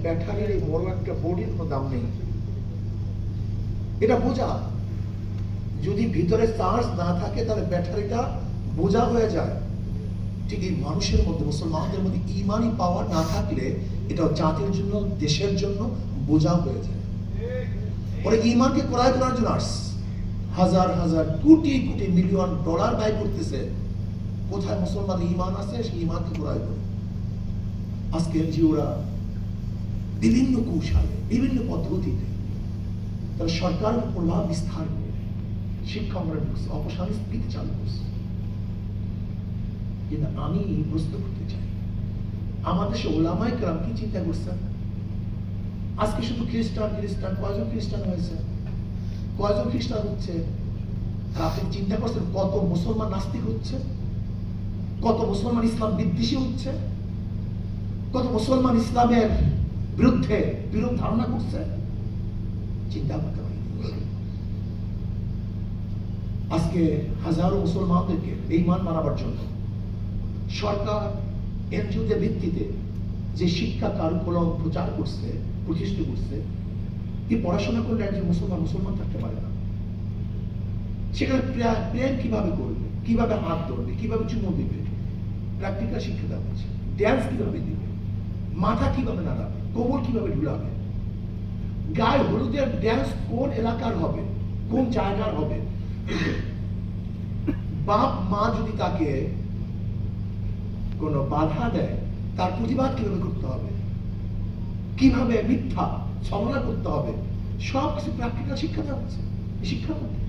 ব্যাটারির এই বড় একটা বডির কোনো দাম নেই। এটা বোঝা, যদি ভিতরে চার্জ না থাকে তাহলে ব্যাটারিটা বোঝা হয়ে যায়। ঠিক এই মানুষের মধ্যে, মুসলমানদের মধ্যে ইমানি পাওয়ার না থাকলে এটা জাতির জন্য, দেশের জন্য বোঝা হয়ে যায়। ওরা ইমানকে ক্রয় করার জন্য আসছে, হাজার হাজার কোটি কোটি মিলিয়ন ডলার ব্যয় করতেছে। কোথায় মুসলমান ইমান আছে, সেই ইমানকে ক্রয় করে। আজকে এনজিওরা বিভিন্ন কৌশলে, বিভিন্ন পদ্ধতিতে তারা সরকারের প্রভাব বিস্তার করে শিক্ষা অঙ্গনে ঢুকছে, অপসংস্কৃতি চালু করছে। কিন্তু আমি প্রশ্ন করতে চাই, আমাদের দেশে ওলামায়ে কেরাম কি চিন্তা করছেন? আজকে শুধু খ্রিস্টান খ্রিস্টান, কয়জন খ্রিস্টান হয়েছে, কয়জন খ্রিস্টান হচ্ছে? আর আপনি চিন্তা করছেন কত মুসলমান নাস্তিক হচ্ছে, কত মুসলমান ইসলাম বিদ্বেষী হচ্ছে, কত মুসলমান ইসলামের বিরুদ্ধে বিরূপ ধারণা করছে? চিন্তা করতে পারি। আজকে হাজারো মুসলমানদেরকে বেঈমান বানাবার জন্য সরকার এনজিওদের ভিত্তিতে যে শিক্ষা কারিকুলাম প্রচার করছে, প্রতিষ্ঠা করছে, কি পড়াশোনা করলে একজন মুসলমান থাকতে পারে না। সেখানে প্রেম কিভাবে করবে, কিভাবে হাত ধরবে, কিভাবে চুমো দিবে, প্র্যাকটিক্যাল শিক্ষা দেওয়া হচ্ছে। ড্যান্স কিভাবে দিবে, মাথা কিভাবে নাড়াবে, কোমর কিভাবে ঢুলাবে, গায়ে হলুদের ড্যান্স কোন এলাকার হবে, কোন জায়গার হবে, বাপ মা যদি তাকে কোনো বাধা দেয় তার প্রতিবাদ কিভাবে করতে হবে, কিভাবে মিথ্যা ছলনা করতে হবে, সব কিছু প্র্যাকটিক্যাল শিক্ষা দেওয়া হচ্ছে শিক্ষার মধ্যে।